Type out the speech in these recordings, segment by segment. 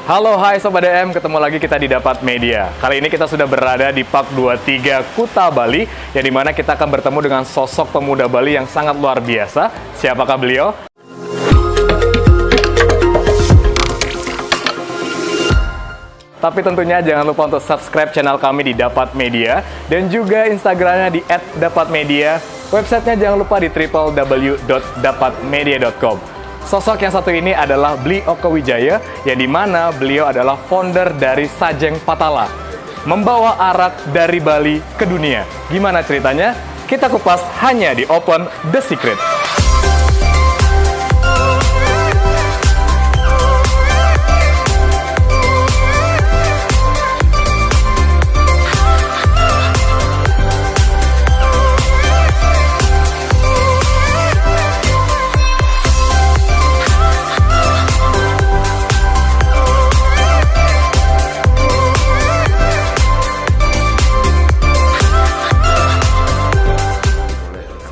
Halo, hai Sobat DM, ketemu lagi kita di Dapat Media. Kali ini kita sudah berada di Park 23 Kuta Bali, yang dimana kita akan bertemu dengan sosok pemuda Bali yang sangat luar biasa. Siapakah beliau? Tapi tentunya jangan lupa untuk subscribe channel kami di Dapat Media, dan juga Instagramnya di @dapatmedia. Websitenya jangan lupa di www.dapatmedia.com. Sosok yang satu ini adalah Bli Oka Wijaya, yang dimana beliau adalah founder dari Sajeng Patala, membawa arak dari Bali ke dunia. Gimana ceritanya? Kita kupas hanya di Open The Secret.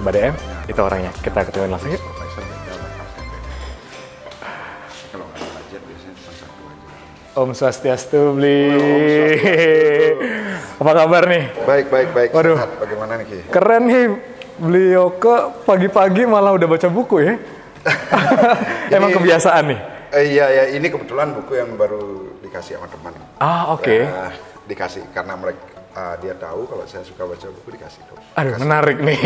Sobat DM, itu orangnya. Kita ketemuin langsung yuk. Om Swastiastu, Bli. Apa kabar nih? Baik. Waduh. Sehat. Bagaimana nih, Ki? Keren nih, beliau ke pagi-pagi malah udah baca buku ya. Emang kebiasaan nih? Iya, ini kebetulan buku yang baru dikasih sama teman. Oke. Dikasih karena mereka dia tahu kalau saya suka baca buku, dikasih dong. Aduh, menarik nih.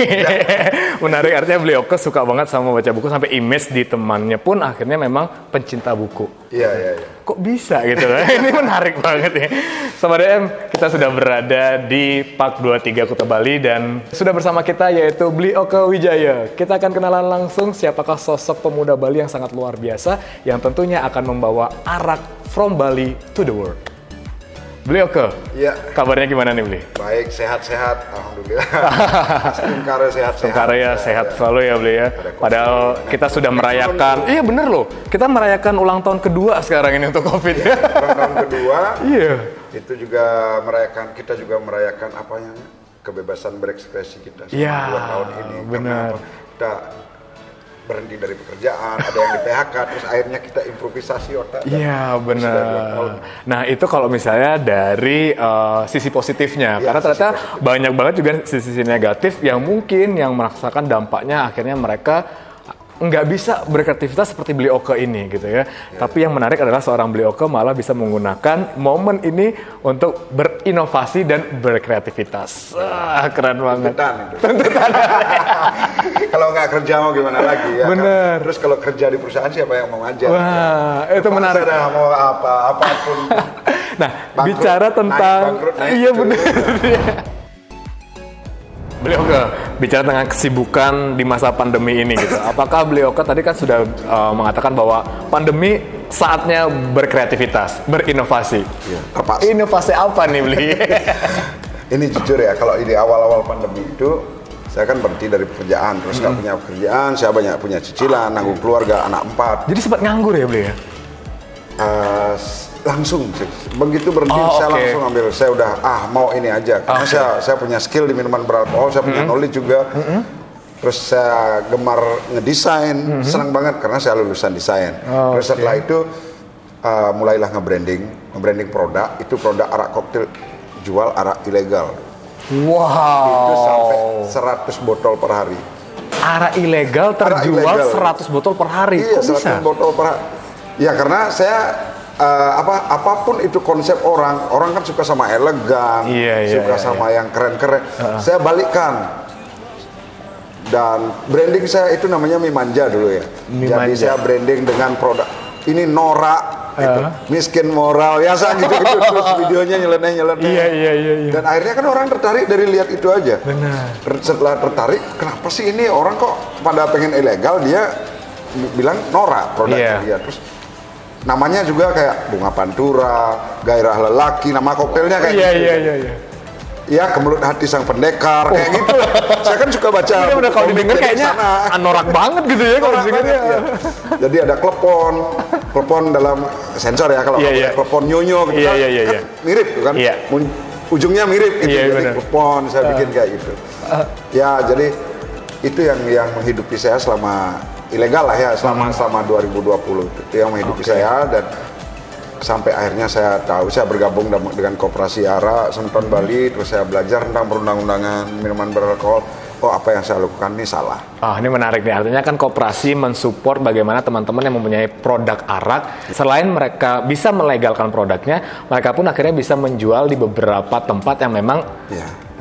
Menarik, artinya beliau suka banget sama baca buku, sampai image di temannya pun akhirnya memang pencinta buku. Iya. Kok bisa gitu? Ini menarik banget ya. Sobat DM, kita sudah berada di Park 23 Kuta Bali dan sudah bersama kita yaitu Bli Oka Wijaya. Kita akan kenalan langsung siapakah sosok pemuda Bali yang sangat luar biasa yang tentunya akan membawa arak from Bali to the world. Bli Oka, Iya. kabarnya gimana nih Bli? Baik, sehat-sehat, alhamdulillah. Sungkara sehat-sehat. Sungkara ya, sehat selalu ya Bli ya. Padahal kita sudah merayakan, iya bener loh, kita merayakan ulang tahun kedua sekarang ini untuk COVID ya. Ulang tahun kedua. Iya. Itu juga kita juga merayakan apa yang kebebasan berekspresi kita selama Iya, 2 tahun ini. benar. Karena kita berhenti dari pekerjaan, ada yang di PHK, terus akhirnya kita improvisasi otak. Iya Sudah 2 tahun. benar. Nah itu kalau misalnya dari sisi positifnya, Ya, karena sisi ternyata positif. banyak banget juga sisi negatif yang mungkin yang merasakan dampaknya akhirnya mereka nggak bisa berkreativitas seperti Bli Oka ini gitu ya. Tapi yang menarik adalah seorang Bli Oka malah bisa menggunakan momen ini untuk berinovasi dan berkreativitas. Keren banget. Tuntutan. Kalau nggak kerja mau gimana lagi ya? Bener. Kan? Terus kalau kerja di perusahaan siapa yang mau ngajar? Wah, itu menarik. Saya mau apapun. Nah, Bangkrut, bicara tentang naik, iya turun. benar. Beliau bicara tentang kesibukan di masa pandemi ini gitu. Apakah beliau tadi kan sudah mengatakan bahwa pandemi saatnya berkreativitas, berinovasi. Iya, tepat. Inovasi apa nih Bli? Ini jujur ya, kalau di awal-awal pandemi itu saya kan berhenti dari pekerjaan, terus nggak punya pekerjaan, saya banyak punya cicilan, nanggung keluarga, anak 4. Jadi sempat nganggur ya Bli ya? Langsung sih. Begitu berhenti saya oke. langsung ambil, saya udah mau ini aja karena saya punya skill di minuman beralkohol, saya punya knowledge juga. Terus saya gemar ngedesain, senang banget karena saya lulusan desain. Terus setelah itu mulailah nge-branding produk, itu produk arak koktail, jual arak ilegal. Wow. Itu sampai 100 botol per hari. Arak ilegal terjual ilegal. 100 botol per hari. Iya, Kok bisa? 100 botol per hari. Ya karena saya apapun itu konsep orang kan suka sama elegan, suka sama yang keren-keren. Saya balikkan. Dan branding saya itu namanya mie manja dulu ya. Jadi saya branding dengan produk ini norak, itu miskin moral, biasa gitu, terus videonya nyeleneh. Iya. Dan akhirnya kan orang tertarik dari lihat itu aja. Benar. Setelah tertarik, kenapa sih ini orang kok pada pengen ilegal, dia bilang norak produknya dia. Terus namanya juga kayak bunga pantura, gairah lelaki, nama koktailnya kayak gitu. Iya. Ya, kemelut hati sang pendekar, kayak gitu. Saya kan suka baca. Iya bener, kalau didengar kayaknya anorak banget gitu ya kalau didengarnya. Ya. Jadi ada klepon dalam sensor ya, kalau klepon nyonyo gitu kan, kan mirip tuh kan. Iya. Ujungnya mirip gitu, jadi bener. klepon saya bikin kayak gitu. Ya, jadi itu yang menghidupi saya selama ilegal lah ya, selama 2020 itu yang menghidupi saya. Dan sampai akhirnya saya tahu, saya bergabung dengan Koperasi ARA Semeton Bali, terus saya belajar tentang perundang-undangan minuman beralkohol. Oh, apa yang saya lakukan ini salah. Oh, ini menarik nih. Artinya kan koperasi mensupport bagaimana teman-teman yang mempunyai produk arak, selain mereka bisa melegalkan produknya, mereka pun akhirnya bisa menjual di beberapa tempat yang memang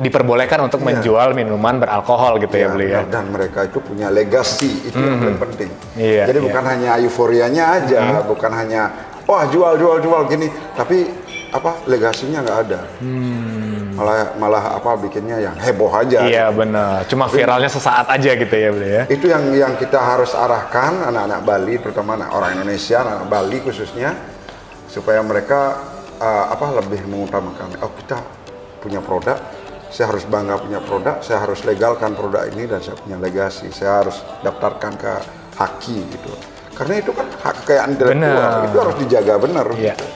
diperbolehkan untuk menjual minuman beralkohol gitu ya, beli ya. Dan mereka itu punya legasi, itu yang paling penting. Iya, jadi bukan hanya euforianya aja, bukan hanya wah jual gini, tapi apa legasinya nggak ada. Malah apa bikinnya yang heboh aja. Iya benar. Cuma viralnya sesaat aja gitu ya, beli ya. Itu yang kita harus arahkan anak-anak Bali, terutama orang Indonesia, anak Bali khususnya, supaya mereka lebih mengutamakan. Oh, kita punya produk. Saya harus bangga punya produk, saya harus legalkan produk ini dan saya punya legasi. Saya harus daftarkan ke Haki gitu. Karena itu kan hak kekayaan intelektual, itu harus dijaga benar. Iya. Gitu.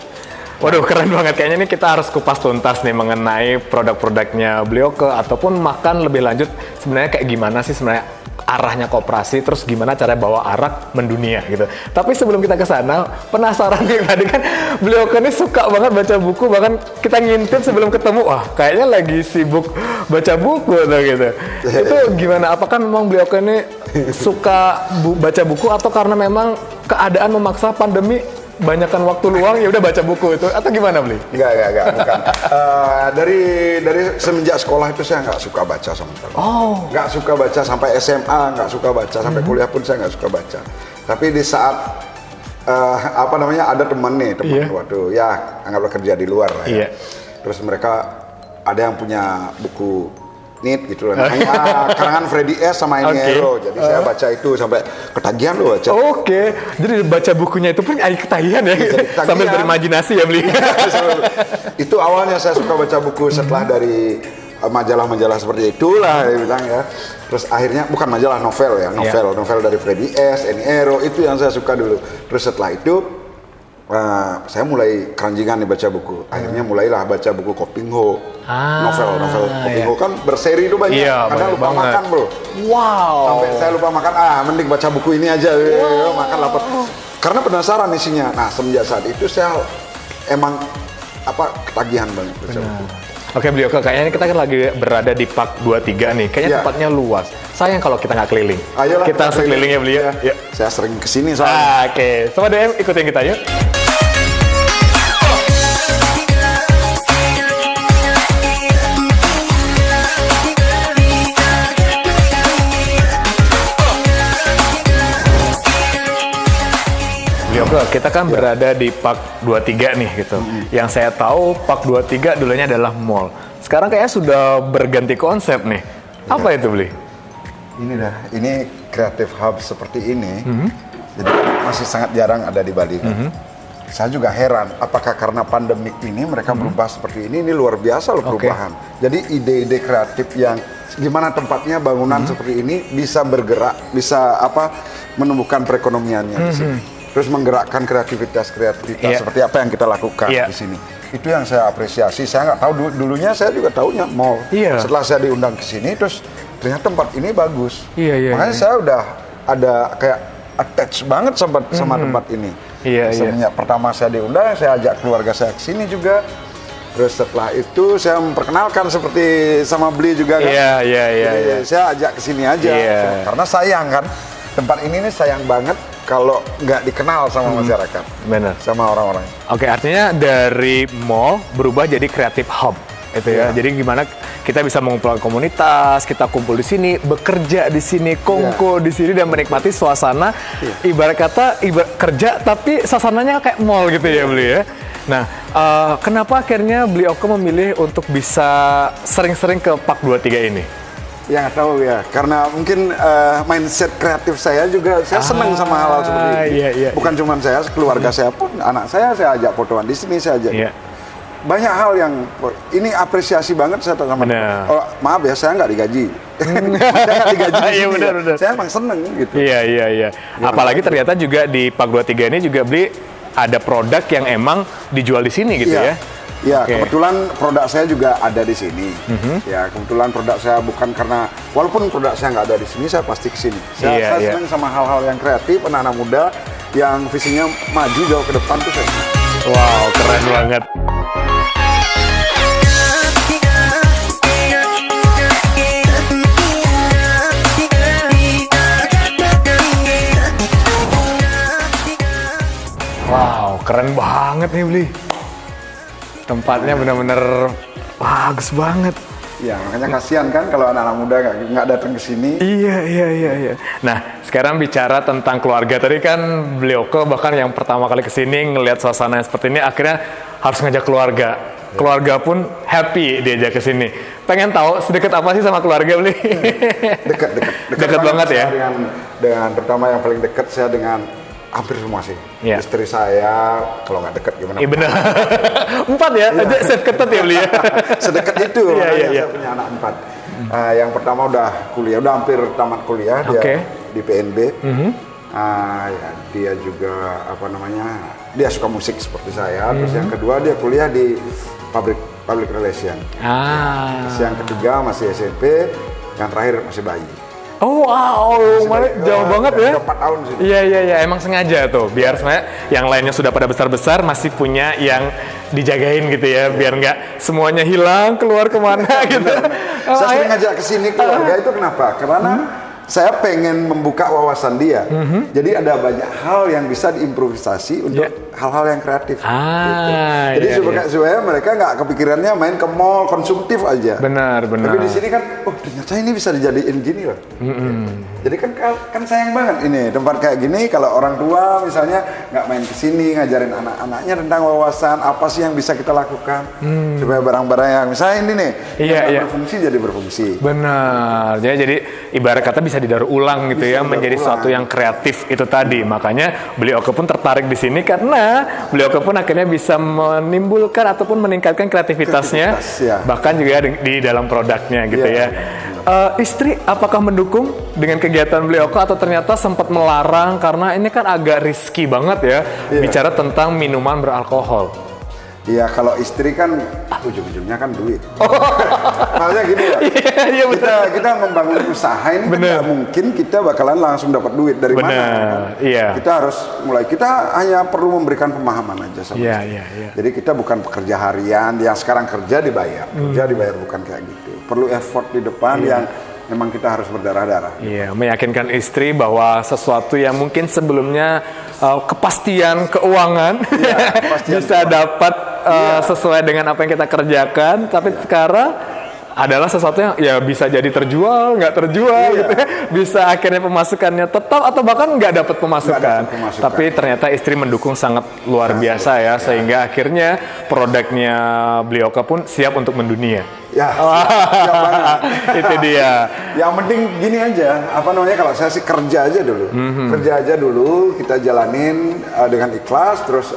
Waduh, keren banget. Kayaknya ini kita harus kupas tuntas nih mengenai produk-produknya Blioke, ataupun makan lebih lanjut sebenarnya kayak gimana sih sebenarnya arahnya koperasi, terus gimana cara bawa arak mendunia gitu. Tapi sebelum kita ke sana, penasaran nih, tadi kan Blioke ini suka banget baca buku, bahkan kita ngintip sebelum ketemu, wah kayaknya lagi sibuk baca buku tuh gitu. Itu gimana? Apakah memang Blioke ini suka baca buku, atau karena memang keadaan memaksa pandemi banyakkan waktu luang ya udah baca buku itu, atau gimana, Bli? Enggak, bukan. Dari semenjak sekolah itu saya nggak suka baca sama sekali. Oh. Nggak suka baca sampai SMA, nggak suka baca sampai kuliah pun saya nggak suka baca. Tapi di saat ada teman waktu ya anggaplah kerja di luar lah ya. Terus mereka ada yang punya buku NIT gitu lah, namanya karangan Freddy S sama Eniero. Jadi saya baca itu sampai ketagihan loh baca. Oke. Jadi baca bukunya itu pun ketagihan ya, sambil berimajinasi ya, Bli. Itu awalnya saya suka baca buku setelah dari majalah-majalah seperti itulah dia bilang ya. Terus akhirnya bukan majalah, novel ya, novel dari Freddy S, Eniero, itu yang saya suka dulu. Terus setelah itu saya mulai keranjingan nih baca buku. Akhirnya mulailah baca buku Kopingho. Novel Kopingho kan berseri itu banyak. Kadang lupa makan, bro. Wow. Sampai saya lupa makan, mending baca buku ini aja. Makan lapar. Karena penasaran isinya. Nah, semenjak saat itu saya emang ketagihan banget baca buku. Oke, Blioke, kayaknya kita kan lagi berada di Park 23 nih. Kayaknya tempatnya luas. Sayang kalau kita nggak keliling. Ayolah, kita sekeliling ya, Bli. Ya. Saya sering kesini soalnya. Oke. Sobat DM, ikutin kita yuk. Blioke, kita kan berada di Park 23 nih gitu. Yang saya tahu Park 23 dulunya adalah mall. Sekarang kayaknya sudah berganti konsep nih. Apa itu, Bli? Ini creative hub seperti ini. Jadi masih sangat jarang ada di Bali kan. Saya juga heran, apakah karena pandemik ini mereka berubah seperti ini? Ini luar biasa loh perubahan. Jadi ide-ide kreatif yang gimana tempatnya bangunan seperti ini bisa bergerak, bisa menumbuhkan perekonomiannya di sini. Terus menggerakkan kreativitas seperti apa yang kita lakukan di sini. Itu yang saya apresiasi. Saya nggak tahu dulunya, saya juga taunya mall. Setelah saya diundang ke sini, terus ternyata tempat ini bagus. Makanya saya udah ada kayak attach banget sama tempat ini. Semenjak pertama saya diundang, saya ajak keluarga saya ke sini juga. Terus setelah itu saya memperkenalkan seperti sama Bli juga kan. Jadi saya ajak ke sini aja. Karena sayang kan, tempat ini nih sayang banget kalau nggak dikenal sama masyarakat, sama orang-orang. Oke, artinya dari mall berubah jadi creative hub, itu ya. Jadi gimana kita bisa mengumpulkan komunitas, kita kumpul di sini, bekerja di sini, kongko di sini, dan menikmati suasana. Ibarat kata kerja, tapi suasananya kayak mall gitu ya, Bli ya. Nah, kenapa akhirnya Blioke memilih untuk bisa sering-sering ke Park 23 ini? Ya nggak tahu ya, karena mungkin mindset kreatif saya juga, saya senang sama hal-hal seperti ini. Bukan cuma saya, keluarga saya pun, anak saya ajak fotoan di sini, saya ajak. Banyak hal yang ini apresiasi banget saya sama dia. Oh, maaf ya, saya nggak digaji. Saya nggak digaji di sini. Benar. Saya emang seneng gitu. Iya. Apalagi ternyata juga di Park 23 ini juga Bli ada produk yang emang dijual di sini gitu ya. Ya, kebetulan produk saya juga ada di sini. Ya, kebetulan produk saya bukan karena, walaupun produk saya nggak ada di sini, saya pasti ke sini. Saya senang sama hal-hal yang kreatif, anak-anak muda yang visinya maju jauh ke depan tuh saya. Wow, keren banget. Wow, keren banget nih Bli. Tempatnya benar-benar bagus banget. Ya, makanya kasihan kan kalau anak-anak muda nggak datang ke sini. Iya. Nah, sekarang bicara tentang keluarga. Tadi kan beliau bahkan yang pertama kali ke sini ngelihat suasana yang seperti ini, akhirnya harus ngajak keluarga. Keluarga pun happy diajak ke sini. Pengen tahu sedekat apa sih sama keluarga, Bli? Dekat banget ya. Dengan terutama yang paling dekat saya dengan hampir semua sih. Yeah. Istri saya, kalau nggak dekat gimana? Iya benar. 4 ya, aja set ketat ya Beli ya. Sedekat itu, saya punya anak 4. Yang pertama udah kuliah, udah hampir tamat kuliah, dia di PNB. Ya, dia juga dia suka musik seperti saya. Terus yang kedua dia kuliah di public relation. Terus yang ketiga masih SMP, yang terakhir masih bayi. Oh, wow, jauh banget ya. 4 tahun sih. Iya, emang sengaja tuh, biar sebenarnya yang lainnya sudah pada besar-besar masih punya yang dijagain gitu ya, biar nggak semuanya hilang keluar kemana gitu. Saya sering ngajak ke sini keluarga itu kenapa? Karena saya pengen membuka wawasan dia. Jadi ada banyak hal yang bisa diimprovisasi untuk hal-hal yang kreatif. Gitu. Jadi supaya mereka nggak kepikirannya main ke mall konsumtif aja. Benar. Tapi di sini kan, ternyata ini bisa dijadiin gini loh. Jadi kan sayang banget ini tempat kayak gini kalau orang tua misalnya nggak main ke sini ngajarin anak-anaknya tentang wawasan apa sih yang bisa kita lakukan supaya barang-barang yang misalnya ini nih berfungsi jadi berfungsi. Benar. Jadi ibarat kata bisa didaur ulang gitu ya, menjadi sesuatu yang kreatif itu tadi. Makanya beliau pun tertarik di sini karena beliau pun akhirnya bisa menimbulkan ataupun meningkatkan kreativitasnya, bahkan juga di dalam produknya gitu ya. Istri apakah mendukung dengan kegiatan beliau atau ternyata sempat melarang karena ini kan agak risky banget ya bicara tentang minuman beralkohol? Iya, kalau istri kan ujung-ujungnya kan duit. Maksudnya gini ya. Kita membangun usaha ini kan nggak mungkin kita bakalan langsung dapat duit dari mana. Kan? Kita harus kita hanya perlu memberikan pemahaman aja sama istri. Jadi kita bukan pekerja harian yang sekarang kerja dibayar. Kerja dibayar bukan kayak gitu. Perlu effort di depan yang memang kita harus berdarah-darah. Iya, meyakinkan istri bahwa sesuatu yang mungkin sebelumnya kepastian keuangan bisa dapat sesuai dengan apa yang kita kerjakan, tapi sekarang adalah sesuatu yang ya bisa jadi terjual, nggak terjual gitu ya. Bisa akhirnya pemasukannya tetap atau bahkan nggak dapat pemasukan. Tapi ternyata istri mendukung sangat luar biasa ya, sehingga akhirnya produknya Blioka pun siap untuk mendunia. Siap banget. Itu dia. Yang penting gini aja, kalau saya sih kerja aja dulu. Kerja aja dulu, kita jalanin dengan ikhlas, terus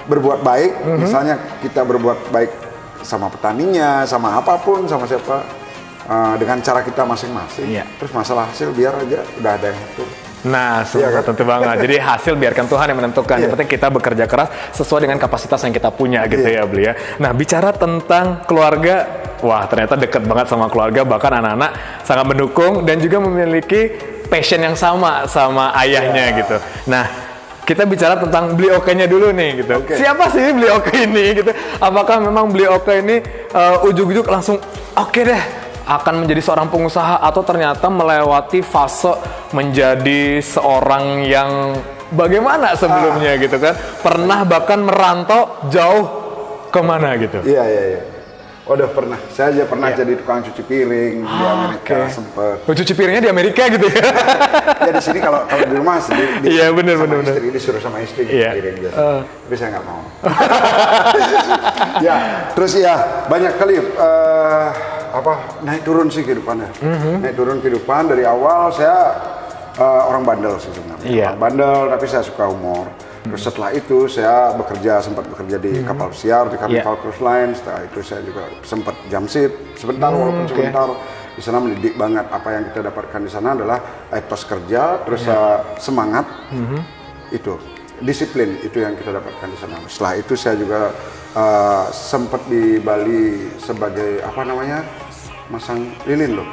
berbuat baik. Misalnya kita berbuat baik sama petaninya, sama apapun, sama siapa, dengan cara kita masing-masing. Terus masalah hasil biar aja udah ada yang atur. Nah, tentu banget. Jadi hasil biarkan Tuhan yang menentukan. Yang penting kita bekerja keras sesuai dengan kapasitas yang kita punya gitu ya, Beli ya. Nah, bicara tentang keluarga, wah ternyata dekat banget sama keluarga, bahkan anak-anak sangat mendukung dan juga memiliki passion yang sama ayahnya gitu. Nah, kita bicara tentang Blioka-nya dulu nih gitu. Siapa sih Blioka ini gitu? Apakah memang Blioka ini ujug-ujug langsung oke deh akan menjadi seorang pengusaha, atau ternyata melewati fase menjadi seorang yang bagaimana sebelumnya gitu kan? Pernah bahkan merantau jauh kemana gitu? Iya. Udah pernah. Saya aja pernah jadi tukang cuci piring di Amerika sempet. Cuci piringnya di Amerika gitu ya? Ya di sini kalau di rumah sendiri. Iya benar. Istri disuruh sama istri cuci piring biasa. Tapi saya nggak mau. Terus banyak kali naik turun sih kehidupannya. Naik turun kehidupan dari awal saya orang bandel sih sebenarnya. Orang bandel tapi saya suka humor. Terus setelah itu saya sempat bekerja di kapal pesiar, di Carnival Cruise Line. Setelah itu saya juga sempat jam shift sebentar, walaupun sebentar. Di sana mendidik banget. Apa yang kita dapatkan di sana adalah etos kerja, terus semangat, itu disiplin, itu yang kita dapatkan di sana. Setelah itu saya juga sempat di Bali sebagai masang lilin loh.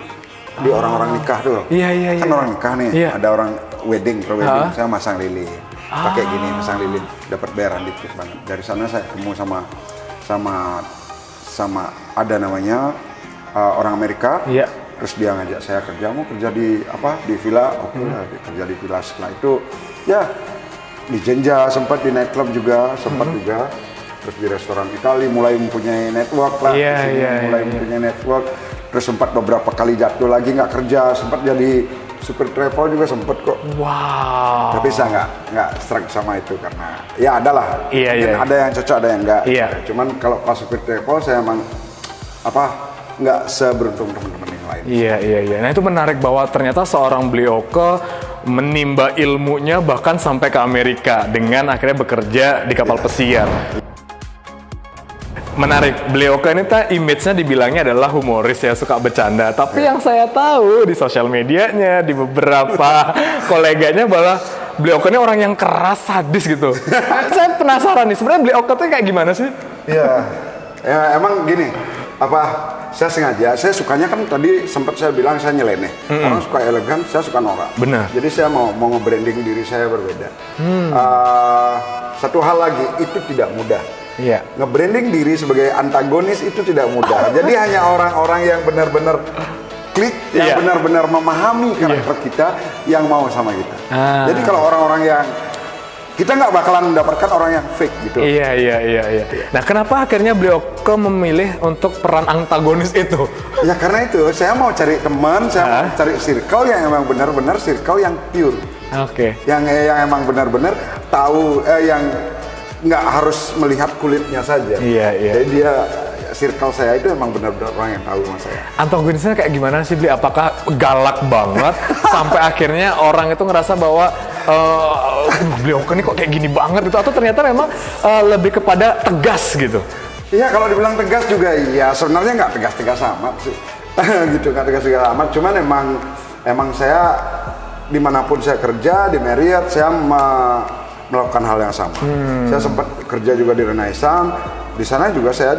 Di orang-orang nikah tuh. Kan orang nikah nih, ada orang wedding, saya masang lilin. pakai gini, pasang lilin, dapat bayaran dikit banget. Dari sana saya ketemu sama ada namanya orang Amerika. Iya. Terus dia ngajak saya kerja, mau kerja di villa, oke lah, kerja di villa. Setelah itu ya di Jenja, sempat di nightclub juga, juga. Terus di restoran Itali mulai mempunyai network lah, mempunyai network. Terus sempat beberapa kali jatuh lagi nggak kerja, sempat jadi super travel juga sempat kok. Wow. Tapi saya nggak strike sama itu karena ya adalah. Ada yang cocok, ada yang enggak. Iya. Cuman kalau pas super travel saya emang nggak seberuntung teman-teman yang lain. Iya. Nah itu menarik bahwa ternyata seorang Bli Oke menimba ilmunya bahkan sampai ke Amerika dengan akhirnya bekerja di kapal pesiar. Menarik, Bli Oke ini image-nya dibilangnya adalah humoris ya, suka bercanda. Tapi yang saya tahu di sosial medianya, di beberapa koleganya bahwa Bli Oke ini orang yang keras, sadis gitu. Saya penasaran nih, sebenarnya Bli Oke itu kayak gimana sih? Iya, ya emang gini, saya sengaja, saya sukanya kan tadi sempat saya bilang saya nyeleneh. Orang suka elegan, saya suka norak. Benar. Jadi saya mau nge-branding diri saya berbeda. Satu hal lagi, itu tidak mudah. Iya. Nge-branding diri sebagai antagonis itu tidak mudah. Jadi hanya orang-orang yang benar-benar klik, yang benar-benar memahami karakter kita, yang mau sama kita. Jadi kalau orang-orang yang kita nggak bakalan mendapatkan orang yang fake gitu. Iya. Nah, kenapa akhirnya Bli Oke memilih untuk peran antagonis itu? Ya karena itu, saya mau cari teman, saya mau cari circle yang emang benar-benar circle yang pure. Oke. Yang emang benar-benar tahu, yang nggak harus melihat kulitnya saja. Iya. Jadi dia circle saya itu emang benar-benar orang yang tahu sama saya. Antagonisnya kayak gimana sih, Bli? Apakah galak banget sampai akhirnya orang itu ngerasa bahwa Bli Oke ini kok kayak gini banget gitu, atau ternyata memang lebih kepada tegas gitu? Iya, kalau dibilang tegas juga iya, sebenarnya nggak tegas-tegas amat sih. Gitu, nggak tegas-tegas amat, cuman emang saya dimanapun saya kerja, di Marriott saya melakukan hal yang sama. Saya sempat kerja juga di Renaissance. Di sana juga saya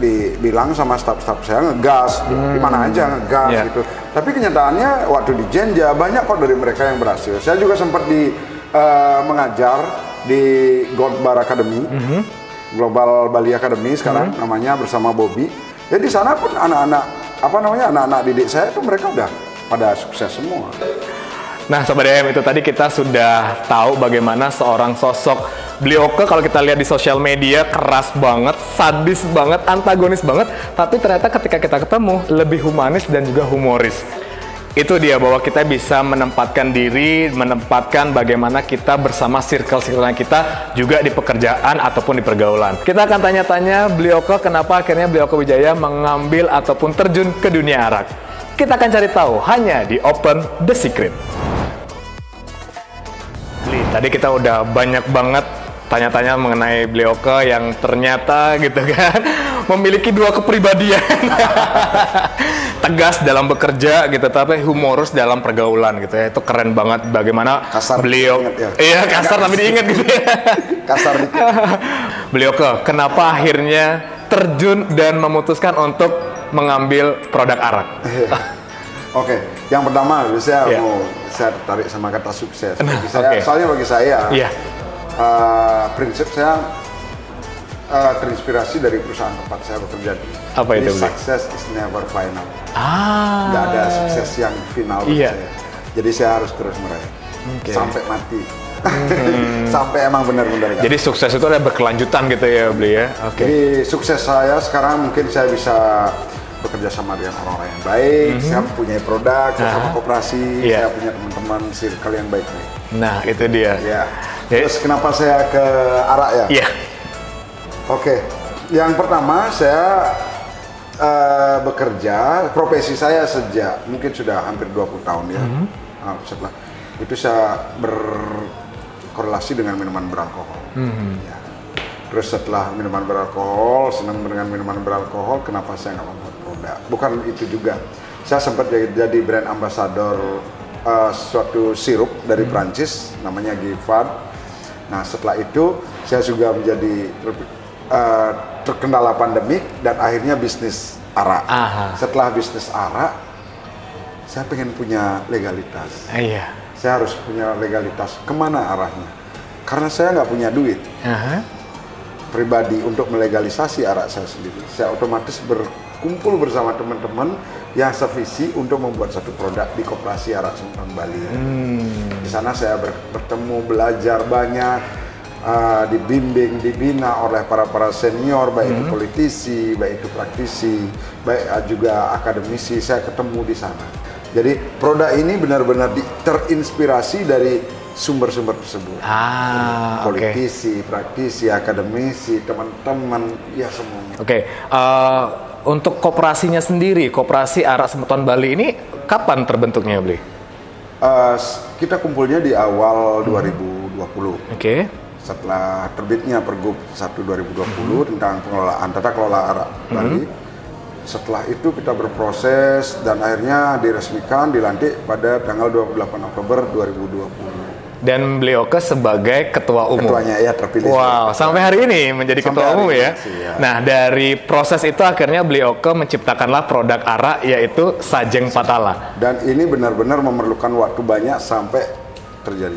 dibilang sama staf-staf saya ngegas, di mana aja ngegas gitu. Tapi kenyataannya waktu di Jenja banyak kok dari mereka yang berhasil. Saya juga sempat mengajar di Gold Bar Academy, Global Bali Academy sekarang namanya, bersama Bobby. Jadi di sana pun anak-anak didik saya itu mereka udah pada sukses semua. Nah, Sobat DM, itu tadi kita sudah tahu bagaimana seorang sosok Bli Oke kalau kita lihat di sosial media keras banget, sadis banget, antagonis banget, tapi ternyata ketika kita ketemu lebih humanis dan juga humoris. Itu dia, bahwa kita bisa menempatkan diri, menempatkan bagaimana kita bersama circle-circle kita juga di pekerjaan ataupun di pergaulan. Kita akan tanya-tanya Bli Oke kenapa akhirnya Bli Oke Wijaya mengambil ataupun terjun ke dunia arak. Kita akan cari tahu hanya di Open The Secret. Tadi kita udah banyak banget tanya-tanya mengenai Bli Oke yang ternyata gitu kan memiliki dua kepribadian. Tegas dalam bekerja gitu, tapi humoris dalam pergaulan gitu ya. Itu keren banget bagaimana kasar Bli Oke. Iya, kasar tapi diingat gitu ya. Kasar dikit. Bli Oke, kenapa akhirnya terjun dan memutuskan untuk mengambil produk arak? Oke, yang pertama saya tertarik sama kata sukses. Soalnya bagi saya, prinsip saya terinspirasi dari perusahaan tempat saya bekerja. Apa itu? Success is never final. Nggak ada sukses yang final bagi saya. Jadi saya harus terus meraih sampai mati. Sampai emang benar-benar. Jadi sukses itu ada berkelanjutan gitu ya, Bli ya. Jadi sukses saya sekarang mungkin saya bisa bekerja sama dengan orang-orang yang baik, saya punya produk, saya sama koperasi, saya punya teman-teman circle yang baik-baik. Nah, itu dia. Terus kenapa saya ke arak ya? Iya. Oke, yang pertama saya bekerja, profesi saya sejak mungkin sudah hampir 20 tahun ya. Setelah itu saya berkorelasi dengan minuman beralkohol. Terus setelah minuman beralkohol, senang dengan minuman beralkohol, kenapa saya nggak membuat produk? Bukan itu juga. Saya sempat jadi brand ambassador suatu sirup dari Prancis, namanya Giffard. Nah setelah itu saya juga menjadi terkendala pandemik dan akhirnya bisnis arak. Setelah bisnis arak, saya pengen punya legalitas. Saya harus punya legalitas. Kemana arahnya? karena saya nggak punya duit pribadi untuk melegalisasi arak saya sendiri, saya otomatis berkumpul bersama teman-teman yang sevisi untuk membuat satu produk di Koperasi Arak Sultan Bali. Di sana saya bertemu, belajar banyak, dibimbing, dibina oleh para senior, baik itu politisi, baik itu praktisi, baik juga akademisi. Saya ketemu di sana. Jadi produk ini benar-benar terinspirasi dari sumber-sumber tersebut. Politisi, praktisi, akademisi, teman-teman, ya semuanya. Untuk koperasinya sendiri, Koperasi Arak Sultan Bali ini kapan terbentuknya, Bli? Kita kumpulnya di awal 2020. Setelah terbitnya Pergub 1 2020 tentang pengelolaan tata kelola arak Bali. Setelah itu kita berproses dan akhirnya diresmikan, dilantik pada tanggal 28 Oktober 2020. Dan beliau sebagai ketua umum. Ketuanya ya terpilih. Wow, sampai hari ini menjadi ketua umum ya. Nah, dari proses itu akhirnya beliau menciptakanlah produk arak yaitu Sajeng Patala. Dan ini benar-benar memerlukan waktu banyak sampai terjadi.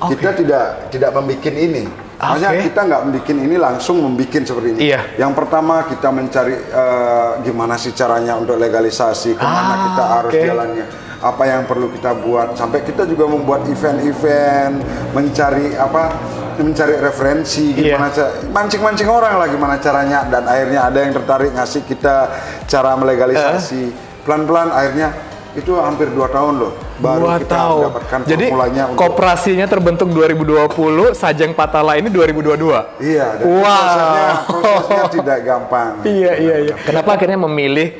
Kita tidak membuat ini. Maksudnya kita nggak bikin ini langsung membuat seperti ini. Yang pertama kita mencari gimana sih caranya untuk legalisasi, kemana kita harus jalannya, apa yang perlu kita buat. Sampai kita juga membuat event-event, mencari referensi, gimana mancing-mancing orang lah gimana caranya. Dan akhirnya ada yang tertarik ngasih kita cara melegalisasi. Pelan-pelan akhirnya itu hampir 2 tahun loh baru kita mendapatkan formulanya. Jadi koperasinya terbentuk 2020, Sajeng Patala ini 2022. Iya. Prosesnya tidak gampang. Iya. Kenapa akhirnya memilih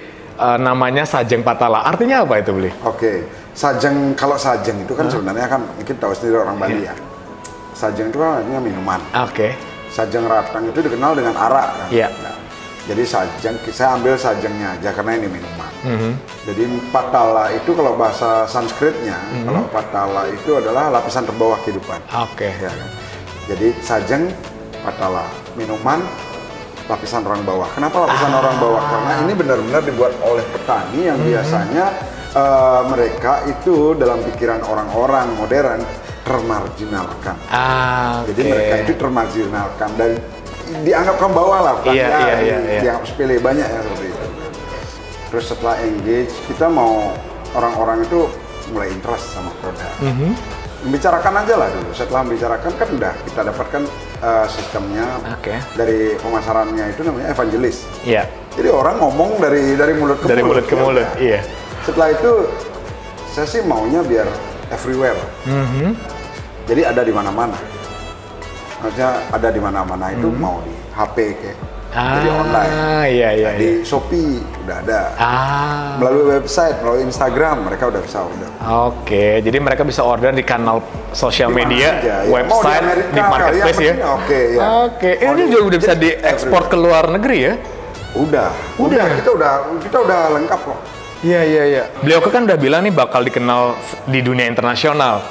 namanya Sajeng Patala? Artinya apa itu, Bli? Sajeng, kalau sajeng itu kan sebenarnya kan mungkin tahu sendiri orang Bali ya. Sajeng itu kan artinya minuman. Sajeng Ratang itu dikenal dengan arak kan. Jadi sajeng, saya ambil sajengnya aja karena ini minuman. Jadi patala itu kalau bahasa Sanskritnya, kalau patala itu adalah lapisan terbawah kehidupan. Ya, kan? Jadi sajeng, patala, minuman, lapisan orang bawah. Kenapa lapisan orang bawah? Karena ini benar-benar dibuat oleh petani yang biasanya mereka itu dalam pikiran orang-orang modern termarginalkan. Jadi mereka itu termarginalkan dan dianggap kaum bawah lah, dianggap sepele, banyak yang seperti itu. Terus setelah engage, kita mau orang-orang itu mulai interest sama produk. Membicarakan aja lah dulu. Setelah membicarakan kan udah kita dapatkan sistemnya dari pemasarannya itu namanya evangelis. Jadi orang ngomong dari mulut ke mulut. Setelah itu saya sih maunya biar everywhere. Jadi ada di mana-mana. Maksudnya ada di mana-mana itu mau di HP kayak jadi online. Di Shopee udah ada. Melalui website, melalui Instagram mereka udah bisa order. Jadi mereka bisa order di kanal sosial media, website, di marketplace ya. Ini juga udah bisa diekspor ke luar negeri ya? Udah. Kita udah lengkap kok. Iya. Beliau kan udah bilang nih bakal dikenal di dunia internasional.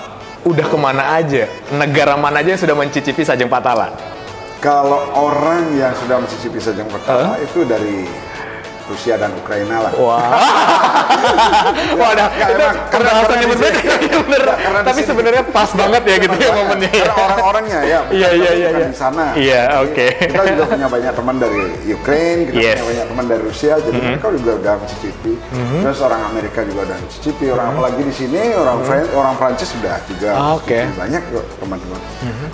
Udah kemana aja? Negara mana aja yang sudah mencicipi Sajeng Patala? Kalau orang yang sudah mencicipi Sajeng Patala itu dari Rusia dan Ukraina lah. Pembahasannya berbeda. Tapi sebenarnya pas banget ya gitu ya momennya. Karena orang-orangnya ya. Di sana. Kita juga punya banyak teman dari Ukraina, kita punya banyak teman dari Rusia, jadi mereka juga udah mencicipi. Terus orang Amerika juga udah mencicipi. Apalagi di sini orang Prancis sudah juga banyak kok teman-teman.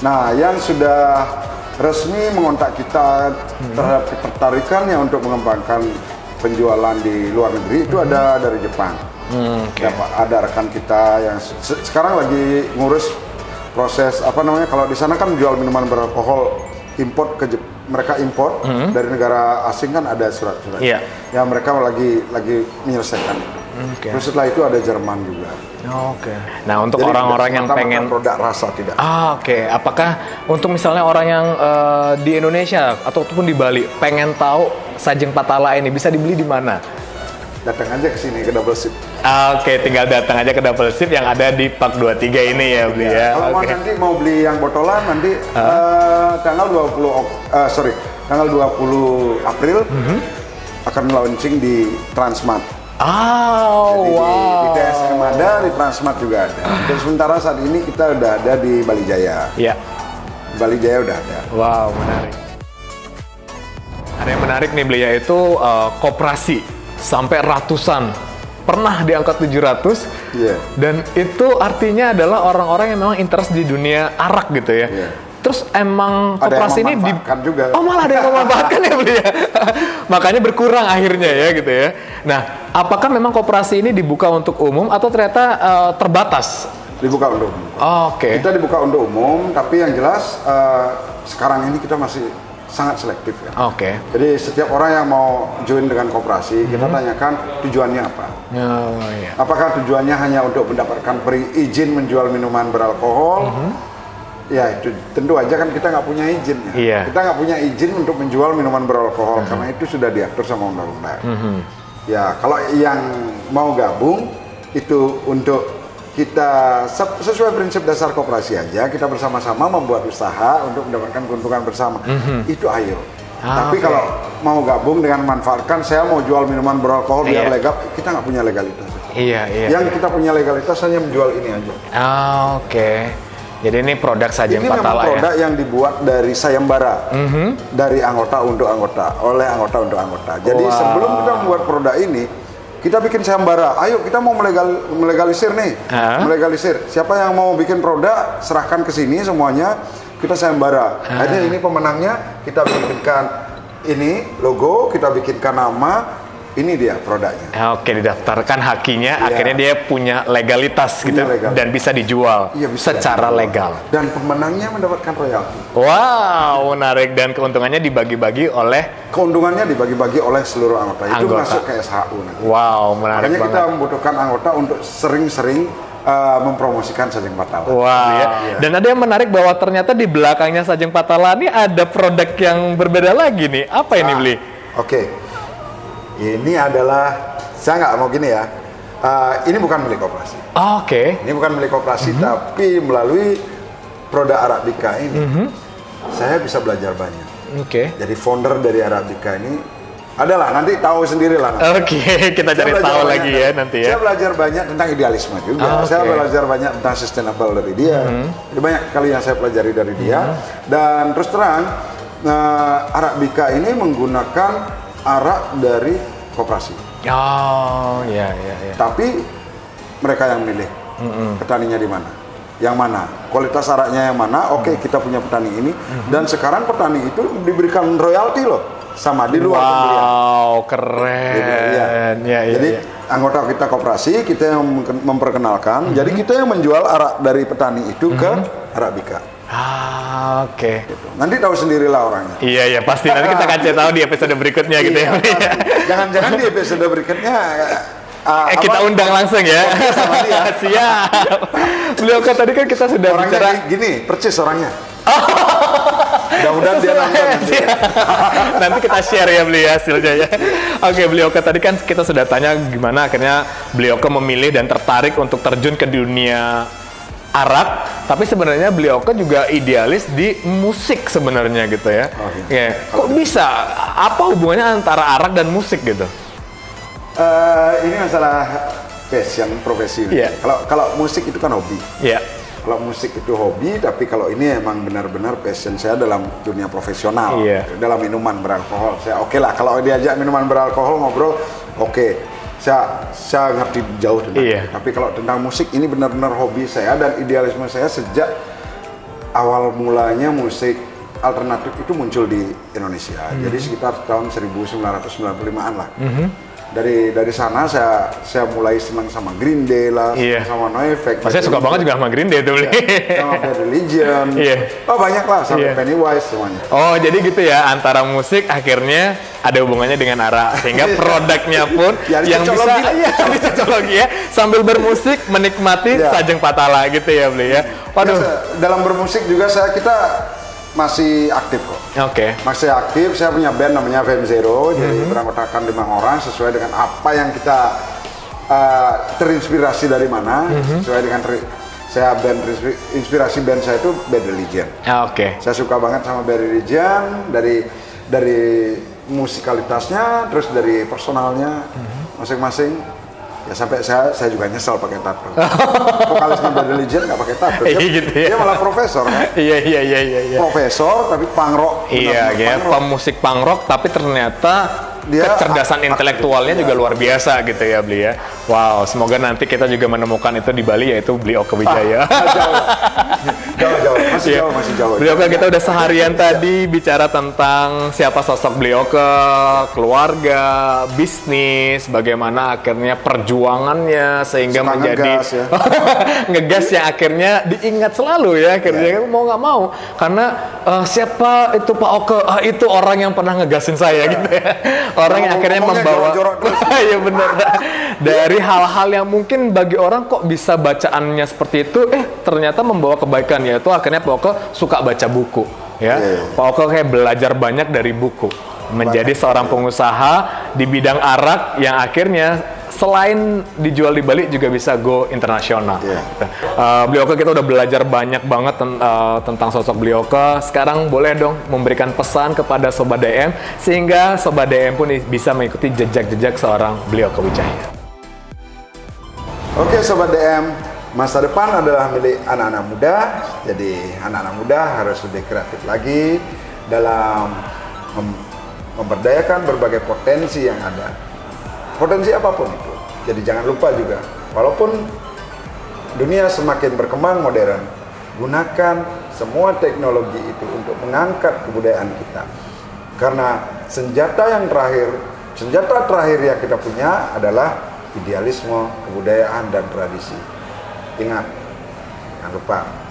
Nah, yang sudah resmi mengontak kita terhadap ketertarikannya untuk mengembangkan penjualan di luar negeri itu ada dari Jepang. Ada rekan kita yang sekarang lagi ngurus proses kalau di sana kan jual minuman beralkohol import mereka import dari negara asing kan ada surat-surat. Ya mereka lagi menyelesaikan itu. Terus setelah itu ada Jerman juga. Nah untuk orang-orang yang pengen produk rasa tidak. Apakah untuk misalnya orang yang di Indonesia ataupun di Bali pengen tahu Sajeng Patala ini bisa dibeli di mana? Datang aja ke sini ke Double Sip. Tinggal datang aja ke Double Sip yang ada di Park 23 ini ya beli ya. Kalau nanti mau beli yang botolan nanti tanggal 20 April akan launching di Transmart. Di TSM ada, di Transmart juga ada. Dan sementara saat ini kita udah ada di Bali Jaya. Bali Jaya udah ada. Wow, menarik. Ada yang menarik nih beli, yaitu koperasi sampai ratusan. Pernah di angka 700. Iya. Dan itu artinya adalah orang-orang yang memang interest di dunia arak gitu ya. Iya. Terus emang koperasi ini juga. Oh, malah ada yang memanfaatkan ya beli ya. Makanya berkurang akhirnya ya gitu ya. Nah, apakah memang koperasi ini dibuka untuk umum atau ternyata terbatas? Dibuka untuk umum. Oke. Kita dibuka untuk umum, tapi yang jelas sekarang ini kita masih sangat selektif ya. Oke. Jadi setiap orang yang mau join dengan koperasi, kita tanyakan tujuannya apa. Oh, iya. Apakah tujuannya hanya untuk mendapatkan izin menjual minuman beralkohol? Ya itu tentu aja kan kita nggak punya izin ya. Iya. Kita nggak punya izin untuk menjual minuman beralkohol karena itu sudah diatur sama undang-undang. Ya kalau yang mau gabung itu untuk kita sesuai prinsip dasar koperasi aja, kita bersama-sama membuat usaha untuk mendapatkan keuntungan bersama. Itu ayo. Tapi kalau mau gabung dengan manfaatkan saya mau jual minuman beralkohol biar legal, kita nggak punya legalitas. Yang kita punya legalitas hanya menjual ini aja. Oke. Jadi ini produk Sajeng Patala ya? Ini memang produk yang dibuat dari sayembara, dari anggota untuk anggota, oleh anggota untuk anggota. Jadi sebelum kita membuat produk ini, kita bikin sayembara. Ayo kita mau melegalisir nih, melegalisir. Siapa yang mau bikin produk, serahkan ke sini semuanya, kita sayembara. Akhirnya ini pemenangnya, kita bikinkan ini logo, kita bikinkan nama. Ini dia produknya. Oke, didaftarkan hakinya, akhirnya dia punya legalitas gitu dan bisa dijual secara legal. Dan pemenangnya mendapatkan royalti. Wow, menarik, dan keuntungannya dibagi-bagi oleh seluruh anggota. Itu masuk ke SHU nanti. Wow, menarik. Makanya kita membutuhkan anggota untuk sering-sering mempromosikan Sajeng Patala. Wah, dan ada yang menarik bahwa ternyata di belakangnya Sajeng Patala ini ada produk yang berbeda lagi nih. Apa ini, Bli? Oke. Ini adalah, saya nggak mau gini ya, ini bukan milik koperasi. Oke. Ini bukan milik koperasi, tapi melalui produk Arabica ini, saya bisa belajar banyak. Oke. Jadi founder dari Arabica ini adalah, nanti tahu sendiri lah. Oke, kita cari tahu lagi ya nanti ya. Saya belajar banyak tentang idealisme juga. Saya belajar banyak tentang sustainable dari dia. Jadi banyak kali yang saya pelajari dari dia. Dan terus terang, Arabica ini menggunakan arak dari koperasi. Oh, iya. Tapi mereka yang milih petaninya di mana, yang mana, kualitas araknya yang mana. Oke, kita punya petani ini, dan sekarang petani itu diberikan royalti loh, sama di luar pembelian. Wow, keren. Jadi anggota kita koperasi, kita yang memperkenalkan. Jadi kita yang menjual arak dari petani itu ke Arabica. Oke. Gitu. Nanti tahu sendirilah orangnya. Iya, pasti. Nanti kita akan tahu di episode berikutnya gitu ya. Jangan-jangan di episode berikutnya kita undang langsung ya. Sama dia. Siap. Beliau kan tadi kan kita sudah orangnya bicara gini, percis orangnya. Mudah-mudahan dia nonton. Nanti kita share ya beliau hasilnya ya. Oke, beliau tadi kan kita sudah tanya gimana akhirnya beliau memilih dan tertarik untuk terjun ke dunia arak, tapi sebenarnya beliau juga idealis di musik sebenarnya gitu ya. Kok bisa? Apa hubungannya antara arak dan musik gitu? Ini masalah passion, profesi. Kalau musik itu kan hobi. Kalau musik itu hobi, tapi kalau ini emang benar-benar passion saya dalam dunia profesional, dalam minuman beralkohol. Saya oke lah kalau diajak minuman beralkohol ngobrol, oke. Saya ngerti jauh tentang itu. Tapi kalau tentang musik ini benar-benar hobi saya dan idealisme saya sejak awal mulanya musik alternatif itu muncul di Indonesia. Jadi sekitar tahun 1995-an lah. Dari sana saya mulai senang sama Green Day lah, sama NoFX. Saya suka banget juga sama Green Day tuh. Sama Bad Religion. Oh banyak lah, sampai Pennywise semuanya. Oh jadi gitu ya, antara musik akhirnya ada hubungannya dengan arak, sehingga produknya pun yang bisa cocok ya, sambil bermusik menikmati Sajeng Patala gitu ya beli ya. Waduh. Dalam bermusik juga kita masih aktif kok. Masih aktif. Saya punya band namanya FM Zero, jadi beranggotakan 5 orang sesuai dengan apa yang kita terinspirasi dari mana. Sesuai dengan inspirasi band saya itu Bad Religion. Saya suka banget sama Bad Religion dari musikalitasnya, terus dari personalnya masing-masing. Ya sampai saya juga nyesal pakai tato. Vokalisnya Bad Religion nggak pakai tato. Gitu ya. Dia malah profesor kan? Iya. Profesor tapi punk rock. Iya, pemusik punk rock tapi ternyata kecerdasan intelektualnya juga luar biasa gitu ya Bli ya. Wow, semoga nanti kita juga menemukan itu di Bali, yaitu Bli Oke Wijaya. Jauh, masih jauh. Bli Oke, kita udah seharian tadi bicara tentang siapa sosok Bli Oke, keluarga, bisnis, bagaimana akhirnya perjuangannya sehingga menjadi ngegas, ya. ngegas yang akhirnya diingat selalu ya, akhirnya mau nggak mau, karena siapa itu Pak Oke, itu orang yang pernah ngegasin saya gitu ya. Orang yang akhirnya membawa, ya benar, dari hal-hal yang mungkin bagi orang kok bisa bacaannya seperti itu, ternyata membawa kebaikan, yaitu akhirnya Pak Oke suka baca buku, ya. Pak Oke kayak belajar banyak dari buku, menjadi seorang pengusaha di bidang arak yang akhirnya selain dijual di Bali juga bisa go internasional. Bli Oke, kita udah belajar banyak banget tentang sosok Bli Oke. Sekarang boleh dong memberikan pesan kepada Sobat DM sehingga Sobat DM pun bisa mengikuti jejak-jejak seorang Bli Oke Wijaya. Oke Sobat DM, masa depan adalah milik anak-anak muda. Jadi anak-anak muda harus lebih kreatif lagi dalam memberdayakan berbagai potensi yang ada. Potensi apapun itu. Jadi jangan lupa juga, walaupun dunia semakin berkembang modern, gunakan semua teknologi itu untuk mengangkat kebudayaan kita. Karena senjata terakhir yang kita punya adalah idealisme, kebudayaan, dan tradisi. Ingat, jangan lupa.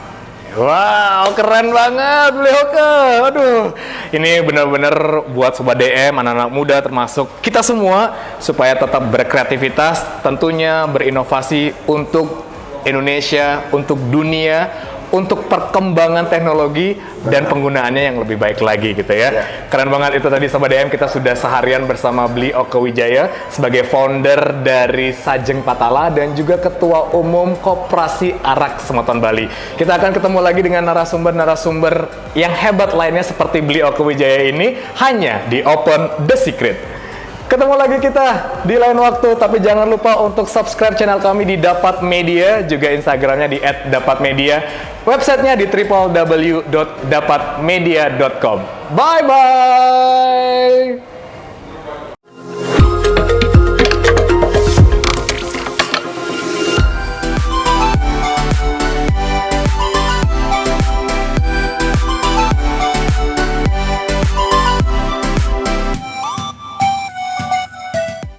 Wow, keren banget Bli Oke. Aduh, ini benar-benar buat Sobat DM, anak-anak muda termasuk kita semua supaya tetap berkreativitas, tentunya berinovasi untuk Indonesia, untuk dunia, untuk perkembangan teknologi dan penggunaannya yang lebih baik lagi gitu ya. Keren banget itu tadi Sobat DM, kita sudah seharian bersama Bli Oke Wijaya sebagai founder dari Sajeng Patala dan juga Ketua Umum Koperasi Arak Semeton Bali. Kita akan ketemu lagi dengan narasumber-narasumber yang hebat lainnya seperti Bli Oke Wijaya ini hanya di Open The Secret. Ketemu lagi kita di lain waktu, tapi jangan lupa untuk subscribe channel kami di Dapat Media, juga Instagramnya di @dapatmedia, websitenya di www.dapatmedia.com. Bye-bye!